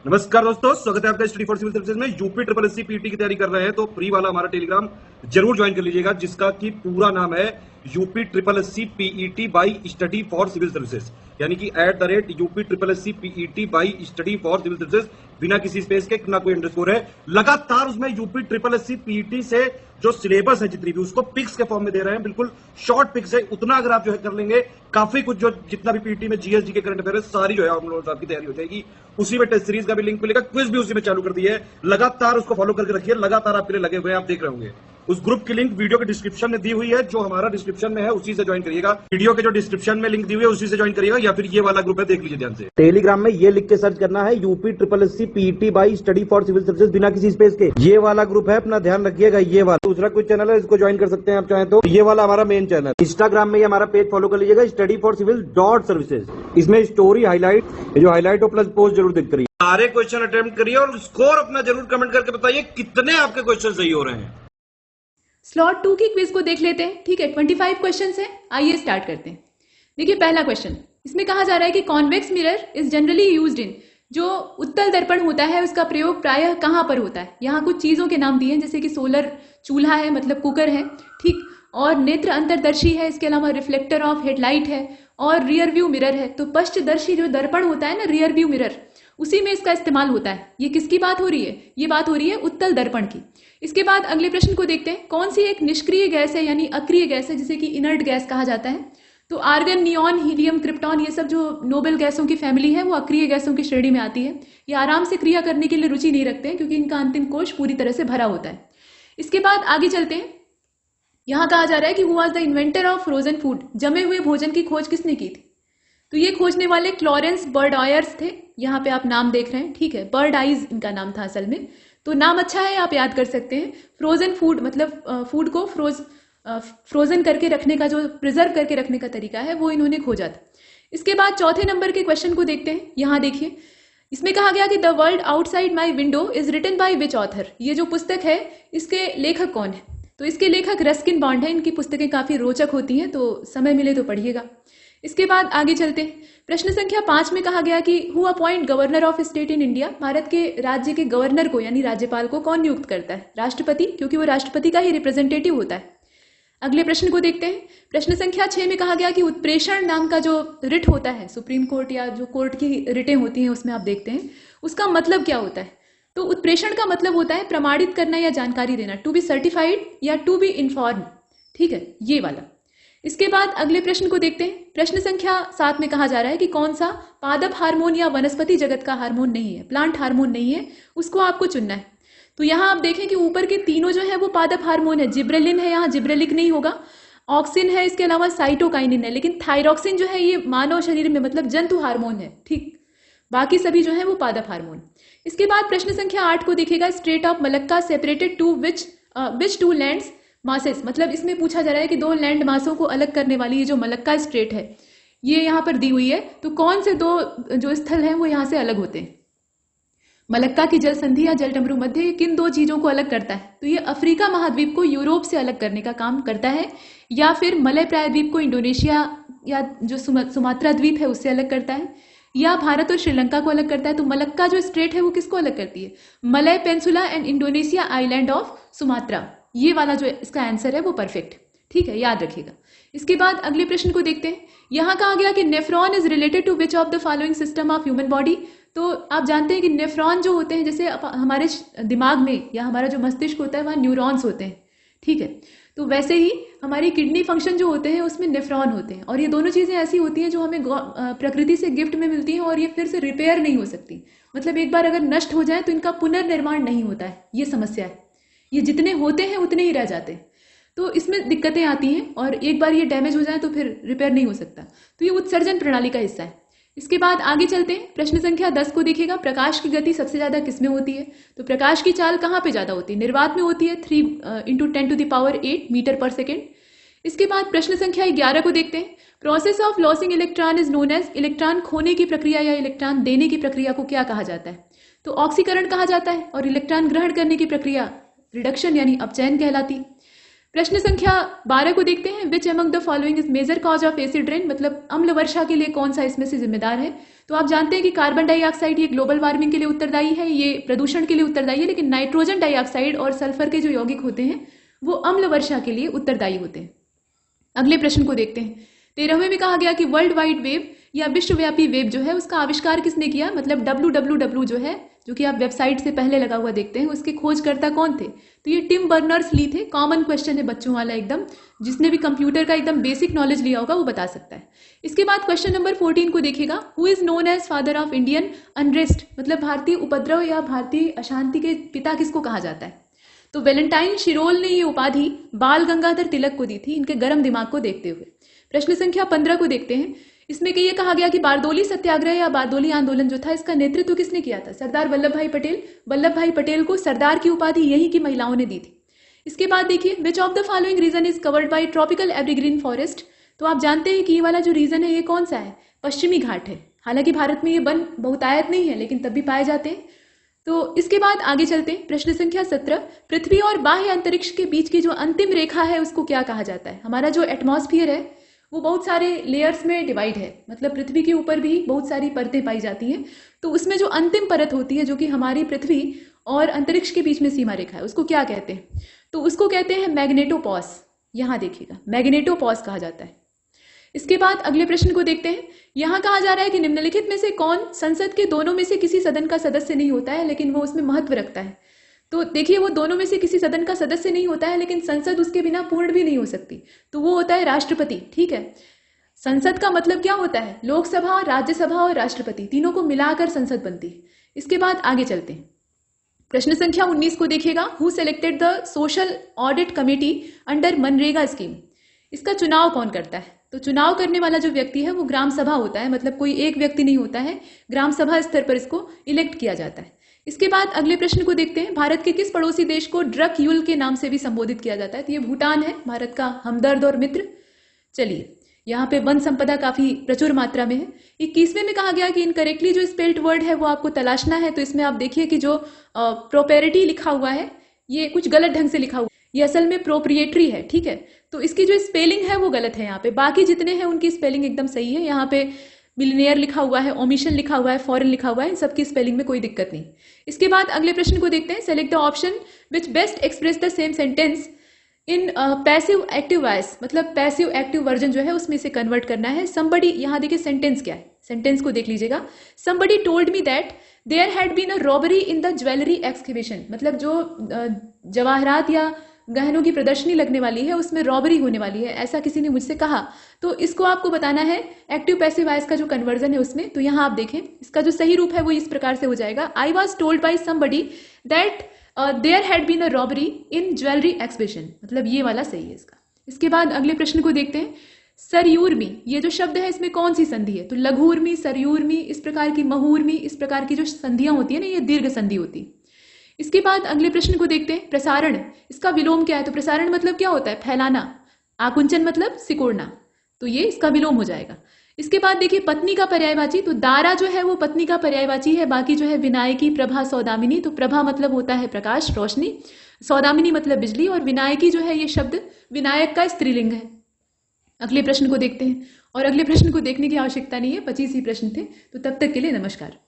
नमस्कार दोस्तों, स्वागत है आपका स्टडी फॉर सिविल सर्विसेज में। यूपी ट्रिपल एससी पीटी की तैयारी कर रहे हैं तो फ्री वाला हमारा टेलीग्राम जरूर ज्वाइन कर लीजिएगा, जिसका कि पूरा नाम है UP triple SC PET by study for civil services, यानी कि @UP triple SC PET by study for civil services, बिना किसी स्पेस के, ना कोई अंडरस्कोर है। लगातार उसमें यूपी ट्रिपल एससी पीईटी से जो सिलेबस है जितनी भी, उसको पिक्स के फॉर्म में दे रहे हैं, बिल्कुल शॉर्ट पिक्स है। उतना अगर आप जो है कर लेंगे, काफी कुछ जो जितना भी पीटी में जीएसजी के करंट अफेयर है, सारी जो है हम लोगों की तैयारी हो जाएगी। उसी में टेस्ट सीरीज का भी लिंक मिलेगा, क्विज भी उसी में चालू कर दिया है। लगातार उसको फॉलो करके रखिए, लगातार आपके लिए लगे हुए हैं, आप देख रहे होंगे। उस ग्रुप की लिंक वीडियो के डिस्क्रिप्शन में दी हुई है, जो हमारा डिस्क्रिप्शन में है उसी से ज्वाइन करिएगा। वीडियो के जो डिस्क्रिप्शन में लिंक दी हुई है उसी से ज्वाइन करिएगा, या फिर ये वाला ग्रुप है, देख लीजिए ध्यान से। टेलीग्राम में ये लिख के सर्च करना है UP triple SC PET by study for civil services, बिना किसी स्पेस के। ये वाला ग्रुप है, अपना ध्यान रखिएगा। ये वाला दूसरा कोई चैनल है, इसको ज्वाइन कर सकते हैं आप चाहें तो। ये वाला हमारा मेन चैनल। इंस्टाग्राम में हमारा पेज फॉलो कर लीजिएगा, स्टडी फॉर सिविल .सर्विसेज। इसमें स्टोरी हाईलाइट, जो हाईलाइट हो प्लस पोस्ट जरूर देख करिए। सारे क्वेश्चन अटेम्प्ट करिए और स्कोर अपना जरूर कमेंट करके बताइए कितने आपके क्वेश्चन सही हो रहे हैं। स्लॉट 2 की क्विज को देख लेते हैं। ठीक है, 25 क्वेश्चंस हैं। आइए स्टार्ट करते हैं। देखिए पहला क्वेश्चन, इसमें कहा जा रहा है कि convex mirror is generally used in, जो उत्तल दर्पण होता है उसका प्रयोग प्रायः कहां पर होता है। यहाँ कुछ चीजों के नाम दिए हैं, जैसे कि सोलर चूल्हा है, मतलब कुकर है, ठीक, और नेत्र अंतरदर्शी है, इसके अलावा रिफ्लेक्टर ऑफ हेडलाइट है, और रियर व्यू मिरर है। तो पश्चदर्शी जो दर्पण होता है ना, रियर व्यू मिरर, उसी में इसका इस्तेमाल होता है। ये किसकी बात हो रही है? ये बात हो रही है उत्तल दर्पण की। इसके बाद अगले प्रश्न को देखते हैं। कौन सी एक निष्क्रिय गैस है, यानी अक्रिय गैस है, जिसे कि इनर्ट गैस कहा जाता है। तो आर्गन, नियॉन, हीलियम, क्रिप्टॉन, ये सब जो नोबेल गैसों की फैमिली है, वो अक्रिय गैसों की श्रेणी में आती है। ये आराम से क्रिया करने के लिए रुचि नहीं रखते हैं, क्योंकि इनका अंतिम कोश पूरी तरह से भरा होता है। इसके बाद आगे चलते हैं। यहाँ कहा जा रहा है कि who was the inventor of frozen food, जमे हुए भोजन की खोज किसने की थी। तो ये खोजने वाले क्लॉरेंस बर्डआयर्स थे। यहाँ पे आप नाम देख रहे हैं, ठीक है, बर्ड आइज इनका नाम था असल में। तो नाम अच्छा है, आप याद कर सकते हैं। फ्रोजन फूड मतलब फूड को फ्रोजन करके रखने का, जो प्रिजर्व करके रखने का तरीका है, वो इन्होंने खोजा था। इसके बाद चौथे नंबर के क्वेश्चन को देखते हैं। यहाँ देखिए, इसमें कहा गया कि the world outside my window is written by which author. ये जो पुस्तक है, इसके लेखक कौन है? तो इसके लेखक रस्किन बॉन्ड है। इनकी पुस्तकें काफी रोचक होती हैं, तो समय मिले तो पढ़िएगा। इसके बाद आगे चलते हैं। प्रश्न संख्या 5 में कहा गया कि who appoint governor of state in India. Bharat के राज्य के गवर्नर को, यानी राज्यपाल को, कौन नियुक्त करता है? राष्ट्रपति, क्योंकि वो राष्ट्रपति का ही रिप्रेजेंटेटिव होता है। अगले प्रश्न को देखते हैं। प्रश्न संख्या 6 में कहा गया कि उत्प्रेषण नाम का जो रिट होता है, सुप्रीम कोर्ट या जो कोर्ट की रिटें होती हैं, उसमें आप देखते हैं, उसका मतलब क्या होता है। तो उत्प्रेषण का मतलब होता है प्रमाणित करना या जानकारी देना, टू बी सर्टिफाइड या टू बी इन्फॉर्म, ठीक है, ये वाला। इसके बाद अगले प्रश्न को देखते हैं। प्रश्न संख्या 7 में कहा जा रहा है कि कौन सा पादप हार्मोन या वनस्पति जगत का हार्मोन नहीं है, प्लांट हार्मोन नहीं है, उसको आपको चुनना है। तो यहाँ आप देखें कि ऊपर के तीनों जो है वो पादप हार्मोन है। जिब्रेलिन है, यहाँ जिब्रेलिक नहीं होगा। ऑक्सिन है, इसके अलावा साइटोकाइनिन है, लेकिन थायरॉक्सिन जो है ये मानव शरीर में, मतलब जंतु हार्मोन है, ठीक। बाकी सभी जो है वो पादप हार्मोन। इसके बाद प्रश्न संख्या 8 को देखिएगा। Strait of Malacca separated to which two lands masses, मतलब इसमें पूछा जा रहा है कि दो लैंड मासों को अलग करने वाली ये जो मलक्का स्ट्रेट है, ये यहाँ पर दी हुई है। तो कौन से दो जो स्थल हैं वो यहाँ से अलग होते हैं? मलक्का की जल संधि या जलडमरू मध्य किन दो चीजों को अलग करता है? तो ये अफ्रीका महाद्वीप को यूरोप से अलग करने का काम करता है, या फिर मलय प्रायद्वीप को इंडोनेशिया या जो सुमात्रा द्वीप है उससे अलग करता है, या भारत और श्रीलंका को अलग करता है। तो मलक्का जो स्ट्रेट है वो किसको अलग करती है? Malay peninsula and Indonesia island of Sumatra. ये वाला जो इसका आंसर है वो परफेक्ट, ठीक है, याद रखिएगा। इसके बाद अगले प्रश्न को देखते हैं। यहाँ कहा गया कि nephron is related to which of the following system of human body. तो आप जानते हैं कि नेफ्रॉन जो होते हैं, जैसे हमारे दिमाग में या हमारा जो मस्तिष्क होता है, वहाँ न्यूरॉन्स होते हैं, ठीक है। तो वैसे ही हमारी किडनी फंक्शन जो होते हैं उसमें नेफ्रॉन होते हैं, और ये दोनों चीजें ऐसी होती हैं जो हमें प्रकृति से गिफ्ट में मिलती हैं, और ये फिर से रिपेयर नहीं हो सकती। मतलब एक बार अगर नष्ट हो जाए तो इनका पुनर्निर्माण नहीं होता है, ये समस्या है। ये जितने होते हैं उतने ही रह जाते हैं, तो इसमें दिक्कतें आती हैं, और एक बार ये डैमेज हो जाए तो फिर रिपेयर नहीं हो सकता। तो ये उत्सर्जन प्रणाली का हिस्सा है। इसके बाद आगे चलते हैं। प्रश्न संख्या 10 को देखिएगा। प्रकाश की गति सबसे ज्यादा किसमें होती है? तो प्रकाश की चाल कहाँ पे ज्यादा होती है? निर्वात में होती है, 3 × 10⁸ मीटर पर सेकेंड। इसके बाद प्रश्न संख्या 11 को देखते हैं। Process of losing electron is known as. Electron खोने की प्रक्रिया या इलेक्ट्रॉन देने की प्रक्रिया को क्या कहा जाता है? तो ऑक्सीकरण कहा जाता है, और इलेक्ट्रॉन ग्रहण करने की प्रक्रिया रिडक्शन यानी अपचयन कहलाती। प्रश्न संख्या 12 को देखते हैं। Which among the following is major cause of acid rain, मतलब अम्ल वर्षा के लिए कौन सा इसमें से जिम्मेदार है। तो आप जानते हैं कि कार्बन डाइऑक्साइड ये ग्लोबल वार्मिंग के लिए उत्तरदायी है, ये प्रदूषण के लिए उत्तरदायी है, लेकिन नाइट्रोजन डाइऑक्साइड और सल्फर के जो यौगिक होते हैं वो अम्ल वर्षा के लिए उत्तरदायी होते हैं। अगले प्रश्न को देखते हैं। 13वें में कहा गया कि वर्ल्ड वाइड वेब या विश्वव्यापी वेब जो है उसका आविष्कार किसने किया, मतलब WWW जो है, जो कि आप वेबसाइट से पहले लगा हुआ देखते हैं, उसके खोजकर्ता कौन थे। तो ये टिम बर्नर्स ली थे। कॉमन क्वेश्चन है बच्चों वाला एकदम, जिसने भी कंप्यूटर का एकदम बेसिक नॉलेज लिया होगा वो बता सकता है। इसके बाद क्वेश्चन नंबर 14 को देखिएगा। Who is known as father of Indian unrest, मतलब भारतीय उपद्रव या भारतीय अशांति के पिता किसको कहा जाता है। तो वैलेंटाइन शिरोल ने ये उपाधि बाल गंगाधर तिलक को दी थी, इनके गर्म दिमाग को देखते हुए। प्रश्न संख्या 15 को देखते हैं। इसमें ये कहा गया कि बारदोली सत्याग्रह या बारदोली आंदोलन जो था इसका नेतृत्व किसने किया था, सरदार वल्लभ भाई पटेल। वल्लभ भाई पटेल को सरदार की उपाधि यही की महिलाओं ने दी थी। इसके बाद देखिए, which of the following region is covered by tropical evergreen forest. तो आप जानते हैं कि ये वाला जो रीजन है ये कौन सा है, पश्चिमी घाट है। हालांकि भारत में ये वन बहुतायत नहीं है, लेकिन तब भी पाए जाते हैं। तो इसके बाद आगे चलते हैं। प्रश्न संख्या 17, पृथ्वी और बाह्य अंतरिक्ष के बीच की जो अंतिम रेखा है उसको क्या कहा जाता है। हमारा जो एटमॉस्फियर है वो बहुत सारे लेयर्स में डिवाइड है, मतलब पृथ्वी के ऊपर भी बहुत सारी परतें पाई जाती हैं। तो उसमें जो अंतिम परत होती है जो कि हमारी पृथ्वी और अंतरिक्ष के बीच में सीमा रेखा है, उसको क्या कहते हैं। तो उसको कहते हैं मैग्नेटोपॉस। यहां देखिएगा, मैग्नेटोपॉस कहा जाता है। इसके बाद अगले प्रश्न को देखते हैं। यहां कहा जा रहा है कि निम्नलिखित में से कौन संसद के दोनों में से किसी सदन का सदस्य नहीं होता है, लेकिन वो उसमें महत्व रखता है। तो देखिए, वो दोनों में से किसी सदन का सदस्य नहीं होता है, लेकिन संसद उसके बिना पूर्ण भी नहीं हो सकती। तो वो होता है राष्ट्रपति। ठीक है, संसद का मतलब क्या होता है, लोकसभा, राज्यसभा और राष्ट्रपति तीनों को मिलाकर संसद बनती है। इसके बाद आगे चलते हैं। प्रश्न संख्या 19 को देखिएगा। Who selected the social audit committee under MNREGA scheme. इसका चुनाव कौन करता है। तो चुनाव करने वाला जो व्यक्ति है वो ग्राम सभा होता है, मतलब कोई एक व्यक्ति नहीं होता है, ग्राम सभा स्तर पर इसको इलेक्ट किया जाता है। इसके बाद अगले प्रश्न को देखते हैं। भारत के किस पड़ोसी देश को ड्रक यूल के नाम से भी संबोधित किया जाता है। तो ये भूटान है, भारत का हमदर्द और मित्र। चलिए, यहाँ पे वन संपदा काफी प्रचुर मात्रा में है। 21वें में कहा गया कि इनकरेक्टली जो स्पेल्ड वर्ड है वो आपको तलाशना है। तो इसमें आप देखिए कि जो प्रोपेरिटी लिखा हुआ है ये कुछ गलत ढंग से लिखा हुआ है, ये असल में प्रोप्रिएटरी है। ठीक है, तो इसकी जो स्पेलिंग है वो गलत है यहाँ पे। बाकी जितने हैं उनकी स्पेलिंग एकदम सही है। यहाँ पे मिलिनियर लिखा हुआ है, ओमिशन लिखा हुआ है, फॉरेन लिखा हुआ है, इन सबकी स्पेलिंग में कोई दिक्कत नहीं। इसके बाद अगले प्रश्न को देखते हैं। Select the option which best express the same sentence in passive active voice, मतलब पैसिव एक्टिव वर्जन जो है उसमें से कन्वर्ट करना है। समबडी, यहाँ देखिए सेंटेंस क्या है, सेंटेंस को देख लीजिएगा। Somebody told me that there had been a robbery in the jewellery excavation, मतलब जो जवाहरात या गहनों की प्रदर्शनी लगने वाली है उसमें रॉबरी होने वाली है, ऐसा किसी ने मुझसे कहा। तो इसको आपको बताना है एक्टिव पैसिव वॉइस का जो कन्वर्जन है उसमें। तो यहाँ आप देखें, इसका जो सही रूप है वो इस प्रकार से हो जाएगा। I was told by somebody that there had been a robbery in jewellery exhibition, मतलब ये वाला सही है इसका। इसके बाद अगले प्रश्न को देखते हैं। सरयूर्मी, ये जो शब्द है इसमें कौन सी संधि है। तो लघुर्मी, सरयूर्मी, इस प्रकार की महूर्मी, इस प्रकार की जो संधियां होती है ना, ये दीर्घ संधि होती है। इसके बाद अगले प्रश्न को देखते हैं। प्रसारण, इसका विलोम क्या है। तो प्रसारण मतलब क्या होता है, फैलाना। आकुंचन मतलब सिकोड़ना, तो ये इसका विलोम हो जाएगा। इसके बाद देखिए पत्नी का पर्यायवाची। तो दारा जो है वो पत्नी का पर्यायवाची है। बाकी जो है विनायकी, प्रभा, सौदामिनी। तो प्रभा मतलब होता है प्रकाश, रोशनी, सौदामिनी मतलब बिजली, और विनायकी जो है ये शब्द विनायक का स्त्रीलिंग है। अगले प्रश्न को देखते हैं, और अगले प्रश्न को देखने की आवश्यकता नहीं है, 25 ही प्रश्न थे। तो तब तक के लिए नमस्कार।